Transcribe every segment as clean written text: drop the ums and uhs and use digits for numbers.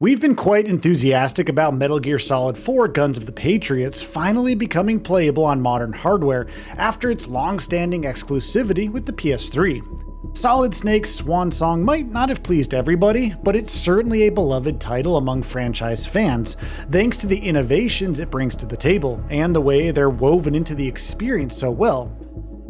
We've been quite enthusiastic about Metal Gear Solid 4 Guns of the Patriots finally becoming playable on modern hardware after its long-standing exclusivity with the PS3. Solid Snake's swan song might not have pleased everybody, but it's certainly a beloved title among franchise fans, thanks to the innovations it brings to the table and the way they're woven into the experience so well.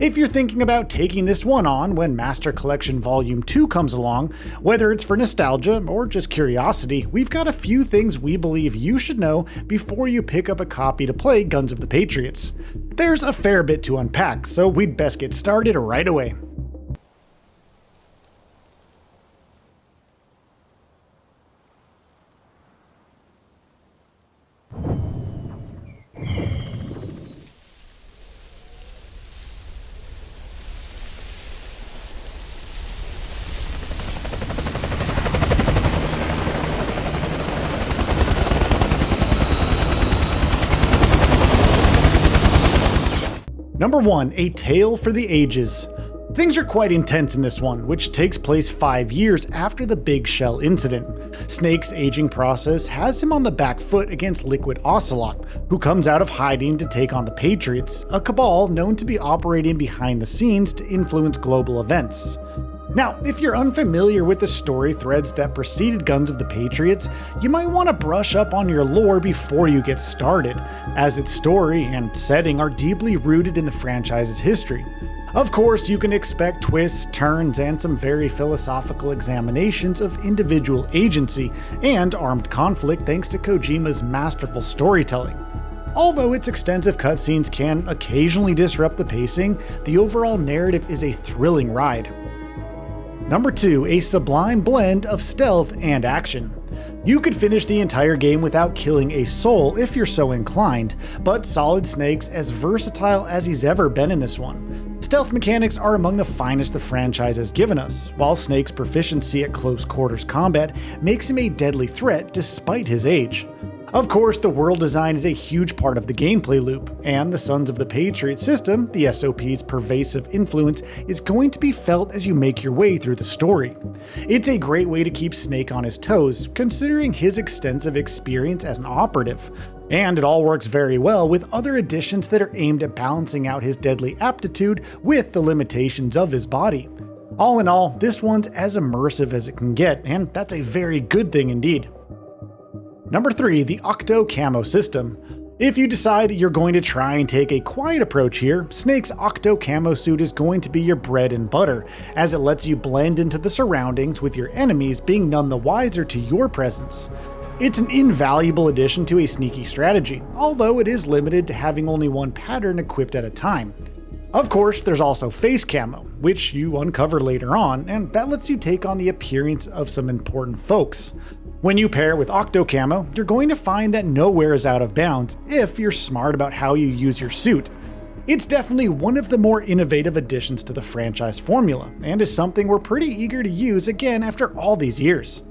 If you're thinking about taking this one on when Master Collection Volume 2 comes along, whether it's for nostalgia or just curiosity, we've got a few things we believe you should know before you pick up a copy to play Guns of the Patriots. There's a fair bit to unpack, so we'd best get started right away. Number 1. A Tale for the Ages. Things are quite intense in this one, which takes place 5 years after the Big Shell incident. Snake's aging process has him on the back foot against Liquid Ocelot, who comes out of hiding to take on the Patriots, a cabal known to be operating behind the scenes to influence global events. Now, if you're unfamiliar with the story threads that preceded Guns of the Patriots, you might want to brush up on your lore before you get started, as its story and setting are deeply rooted in the franchise's history. Of course, you can expect twists, turns, and some very philosophical examinations of individual agency and armed conflict thanks to Kojima's masterful storytelling. Although its extensive cutscenes can occasionally disrupt the pacing, the overall narrative is a thrilling ride. Number 2. A sublime blend of stealth and action. You could finish the entire game without killing a soul if you're so inclined, but Solid Snake's as versatile as he's ever been in this one. Stealth mechanics are among the finest the franchise has given us, while Snake's proficiency at close quarters combat makes him a deadly threat despite his age. Of course, the world design is a huge part of the gameplay loop, and the Sons of the Patriot system, the SOP's pervasive influence, is going to be felt as you make your way through the story. It's a great way to keep Snake on his toes, considering his extensive experience as an operative. And it all works very well with other additions that are aimed at balancing out his deadly aptitude with the limitations of his body. All in all, this one's as immersive as it can get, and that's a very good thing indeed. Number 3. The Octocamo system. If you decide that you're going to try and take a quiet approach here, Snake's Octocamo suit is going to be your bread and butter, as it lets you blend into the surroundings with your enemies being none the wiser to your presence. It's an invaluable addition to a sneaky strategy, although it is limited to having only one pattern equipped at a time. Of course, there's also face camo, which you uncover later on, and that lets you take on the appearance of some important folks. When you pair with Octocamo, you're going to find that nowhere is out of bounds if you're smart about how you use your suit. It's definitely one of the more innovative additions to the franchise formula, and is something we're pretty eager to use again after all these years.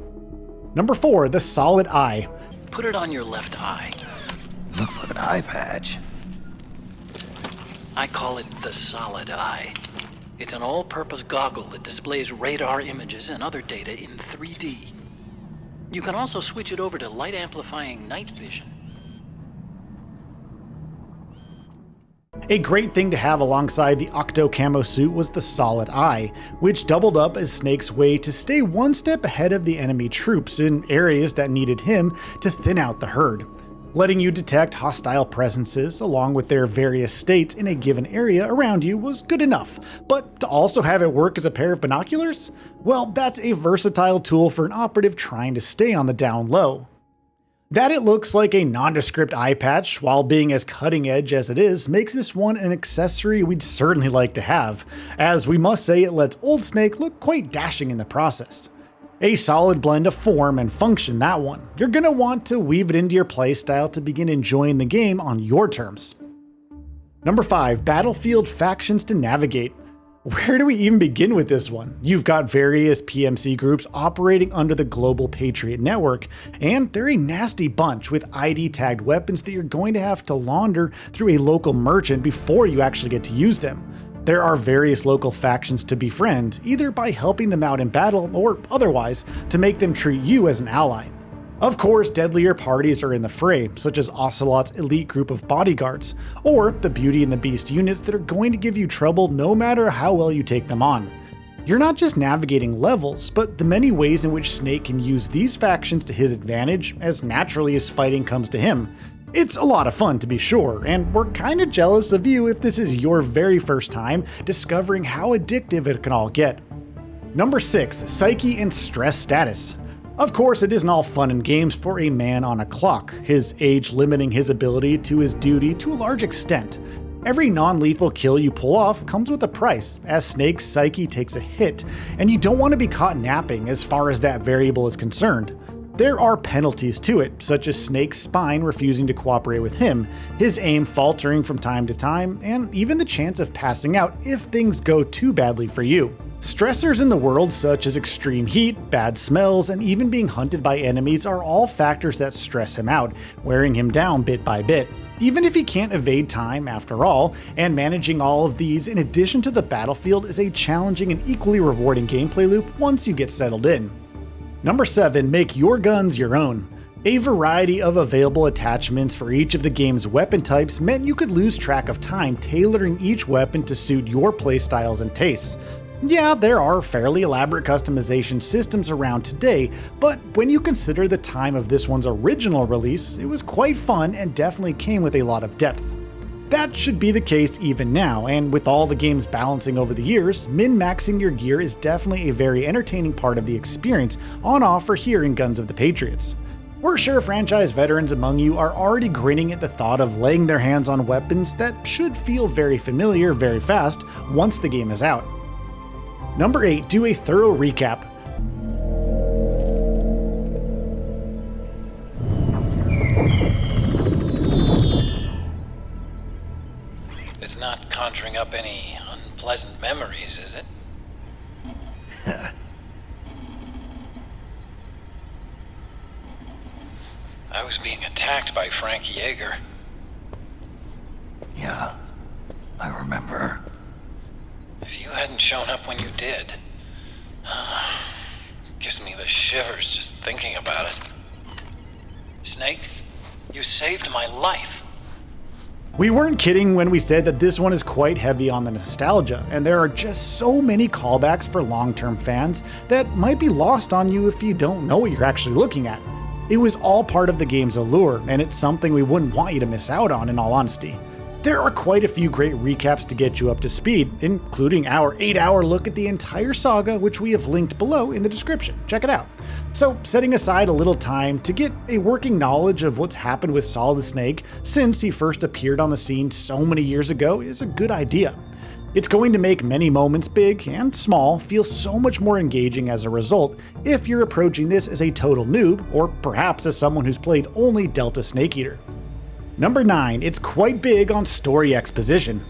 Number 4. The Solid Eye. Put it on your left eye. Looks like an eye patch. I call it the Solid Eye. It's an all-purpose goggle that displays radar images and other data in 3D. You can also switch it over to light-amplifying night vision. A great thing to have alongside the Octocamo suit was the Solid Eye, which doubled up as Snake's way to stay one step ahead of the enemy troops in areas that needed him to thin out the herd. Letting you detect hostile presences along with their various states in a given area around you was good enough, but to also have it work as a pair of binoculars? Well, that's a versatile tool for an operative trying to stay on the down low. That it looks like a nondescript eye patch while being as cutting edge as it is makes this one an accessory we'd certainly like to have, as we must say it lets old Snake look quite dashing in the process. A solid blend of form and function, that one. You're gonna want to weave it into your playstyle to begin enjoying the game on your terms. Number 5. Battlefield factions to navigate. Where do we even begin with this one? You've got various PMC groups operating under the Global Patriot Network, and they're a nasty bunch with ID tagged weapons that you're going to have to launder through a local merchant before you actually get to use them. There are various local factions to befriend, either by helping them out in battle or otherwise to make them treat you as an ally. Of course, deadlier parties are in the fray, such as Ocelot's elite group of bodyguards, or the Beauty and the Beast units that are going to give you trouble no matter how well you take them on. You're not just navigating levels, but the many ways in which Snake can use these factions to his advantage as naturally as fighting comes to him. It's a lot of fun to be sure, and we're kinda jealous of you if this is your very first time discovering how addictive it can all get. Number 6. Psyche and stress status. Of course, it isn't all fun and games for a man on a clock, his age limiting his ability to his duty to a large extent. Every non-lethal kill you pull off comes with a price, as Snake's psyche takes a hit, and you don't want to be caught napping as far as that variable is concerned. There are penalties to it, such as Snake's spine refusing to cooperate with him, his aim faltering from time to time, and even the chance of passing out if things go too badly for you. Stressors in the world such as extreme heat, bad smells, and even being hunted by enemies are all factors that stress him out, wearing him down bit by bit. Even if he can't evade time after all, and managing all of these in addition to the battlefield is a challenging and equally rewarding gameplay loop once you get settled in. Number 7. Make your guns your own. A variety of available attachments for each of the game's weapon types meant you could lose track of time tailoring each weapon to suit your playstyles and tastes. Yeah, there are fairly elaborate customization systems around today, but when you consider the time of this one's original release, it was quite fun and definitely came with a lot of depth. That should be the case even now, and with all the games balancing over the years, min-maxing your gear is definitely a very entertaining part of the experience on offer here in Guns of the Patriots. We're sure franchise veterans among you are already grinning at the thought of laying their hands on weapons that should feel very familiar very fast once the game is out. Number 8. Do a thorough recap. It's not conjuring up any unpleasant memories, is it? I was being attacked by Frank Yeager. Yeah, I remember. If you hadn't shown up when you did, gives me the shivers just thinking about it. Snake, you saved my life. We weren't kidding when we said that this one is quite heavy on the nostalgia, and there are just so many callbacks for long-term fans that might be lost on you if you don't know what you're actually looking at. It was all part of the game's allure, and it's something we wouldn't want you to miss out on in all honesty. There are quite a few great recaps to get you up to speed, including our 8-hour look at the entire saga, which we have linked below in the description. Check it out. So, setting aside a little time to get a working knowledge of what's happened with Solid Snake since he first appeared on the scene so many years ago is a good idea. It's going to make many moments, big and small, feel so much more engaging as a result if you're approaching this as a total noob, or perhaps as someone who's played only Delta Snake Eater. Number 9. It's quite big on story exposition.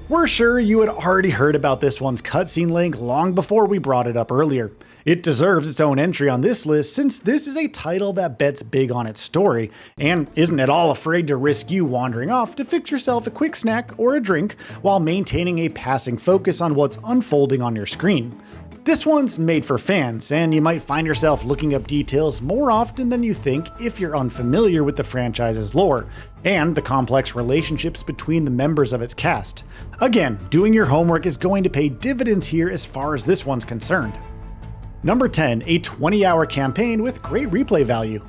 We're sure you had already heard about this one's cutscene link long before we brought it up earlier. It deserves its own entry on this list since this is a title that bets big on its story, and isn't at all afraid to risk you wandering off to fix yourself a quick snack or a drink while maintaining a passing focus on what's unfolding on your screen. This one's made for fans, and you might find yourself looking up details more often than you think if you're unfamiliar with the franchise's lore, and the complex relationships between the members of its cast. Again, doing your homework is going to pay dividends here as far as this one's concerned. Number 10. A 20-hour campaign with great replay value.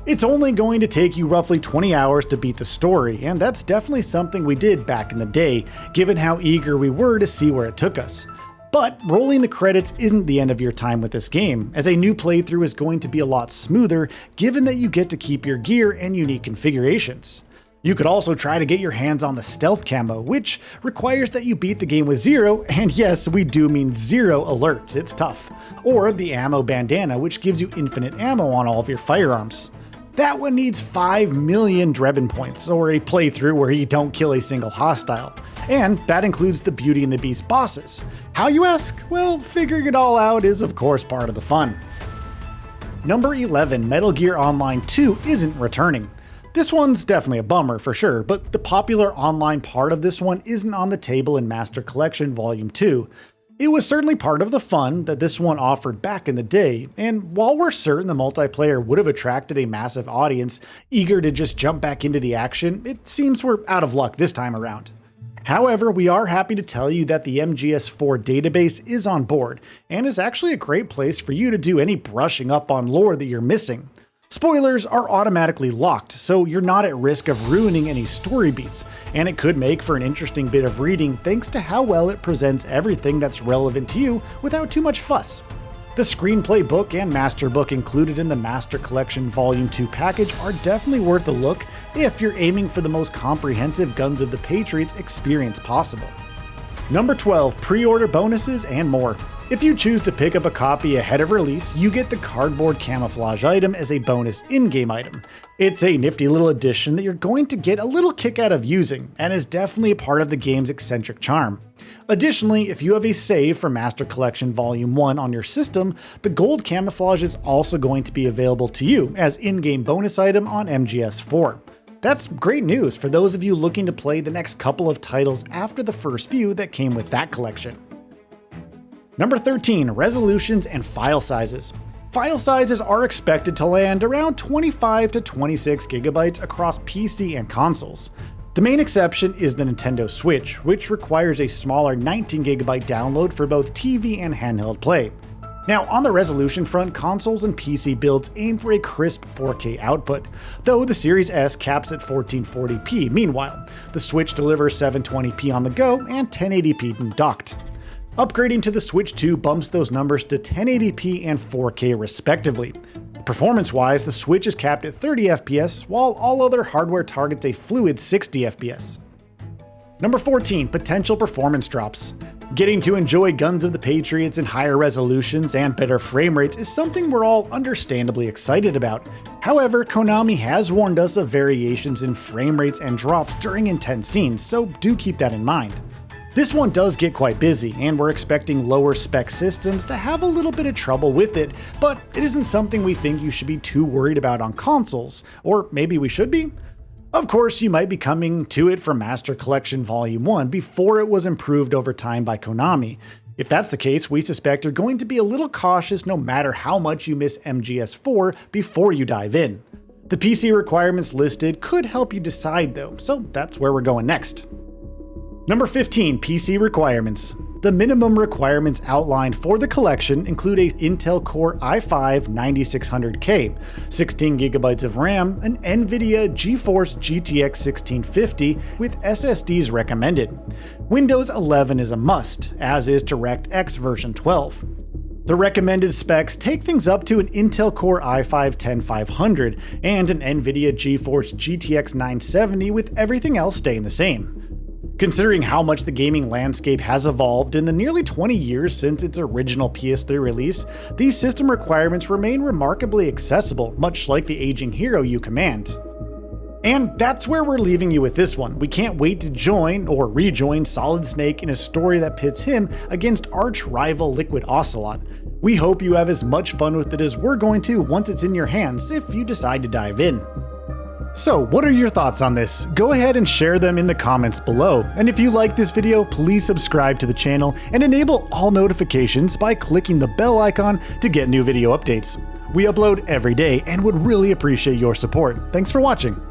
It's only going to take you roughly 20 hours to beat the story, and that's definitely something we did back in the day, given how eager we were to see where it took us. But rolling the credits isn't the end of your time with this game, as a new playthrough is going to be a lot smoother given that you get to keep your gear and unique configurations. You could also try to get your hands on the stealth camo, which requires that you beat the game with 0, and yes, we do mean 0 alerts, it's tough, or the ammo bandana, which gives you infinite ammo on all of your firearms. That one needs 5 million Drebin points, or a playthrough where you don't kill a single hostile. And that includes the Beauty and the Beast bosses. How, you ask? Well, figuring it all out is of course part of the fun. Number 11, Metal Gear Online 2 isn't returning. This one's definitely a bummer for sure, but the popular online part of this one isn't on the table in Master Collection Volume 2. It was certainly part of the fun that this one offered back in the day, and while we're certain the multiplayer would have attracted a massive audience eager to just jump back into the action, it seems we're out of luck this time around. However, we are happy to tell you that the MGS4 database is on board, and is actually a great place for you to do any brushing up on lore that you're missing. Spoilers are automatically locked, so you're not at risk of ruining any story beats, and it could make for an interesting bit of reading thanks to how well it presents everything that's relevant to you without too much fuss. The screenplay book and master book included in the Master Collection Volume 2 package are definitely worth a look if you're aiming for the most comprehensive Guns of the Patriots experience possible. Number 12, pre-order bonuses and more. If you choose to pick up a copy ahead of release, you get the cardboard camouflage item as a bonus in-game item. It's a nifty little addition that you're going to get a little kick out of using, and is definitely a part of the game's eccentric charm. Additionally, if you have a save for Master Collection Volume 1 on your system, the gold camouflage is also going to be available to you as in-game bonus item on MGS4. That's great news for those of you looking to play the next couple of titles after the first few that came with that collection. Number 13, resolutions and file sizes. File sizes are expected to land around 25 to 26 gigabytes across PC and consoles. The main exception is the Nintendo Switch, which requires a smaller 19 gigabyte download for both TV and handheld play. Now, on the resolution front, consoles and PC builds aim for a crisp 4K output, though the Series S caps at 1440p. Meanwhile, the Switch delivers 720p on the go and 1080p docked. Upgrading to the Switch 2 bumps those numbers to 1080p and 4K respectively. Performance-wise, the Switch is capped at 30 FPS, while all other hardware targets a fluid 60 FPS. Number 14, potential performance drops. Getting to enjoy Guns of the Patriots in higher resolutions and better frame rates is something we're all understandably excited about. However, Konami has warned us of variations in frame rates and drops during intense scenes, so do keep that in mind. This one does get quite busy, and we're expecting lower spec systems to have a little bit of trouble with it, but it isn't something we think you should be too worried about on consoles, or maybe we should be? Of course, you might be coming to it from Master Collection Volume 1 before it was improved over time by Konami. If that's the case, we suspect you're going to be a little cautious no matter how much you miss MGS4 before you dive in. The PC requirements listed could help you decide though, so that's where we're going next. Number 15, PC requirements. The minimum requirements outlined for the collection include a Intel Core i5-9600K, 16GB of RAM, an NVIDIA GeForce GTX 1650 with SSDs recommended. Windows 11 is a must, as is DirectX version 12. The recommended specs take things up to an Intel Core i5-10500 and an NVIDIA GeForce GTX 970 with everything else staying the same. Considering how much the gaming landscape has evolved in the nearly 20 years since its original PS3 release, these system requirements remain remarkably accessible, much like the aging hero you command. And that's where we're leaving you with this one. We can't wait to join or rejoin Solid Snake in a story that pits him against arch-rival Liquid Ocelot. We hope you have as much fun with it as we're going to once it's in your hands if you decide to dive in. So, what are your thoughts on this? Go ahead and share them in the comments below. And if you like this video, please subscribe to the channel and enable all notifications by clicking the bell icon to get new video updates. We upload every day and would really appreciate your support. Thanks for watching.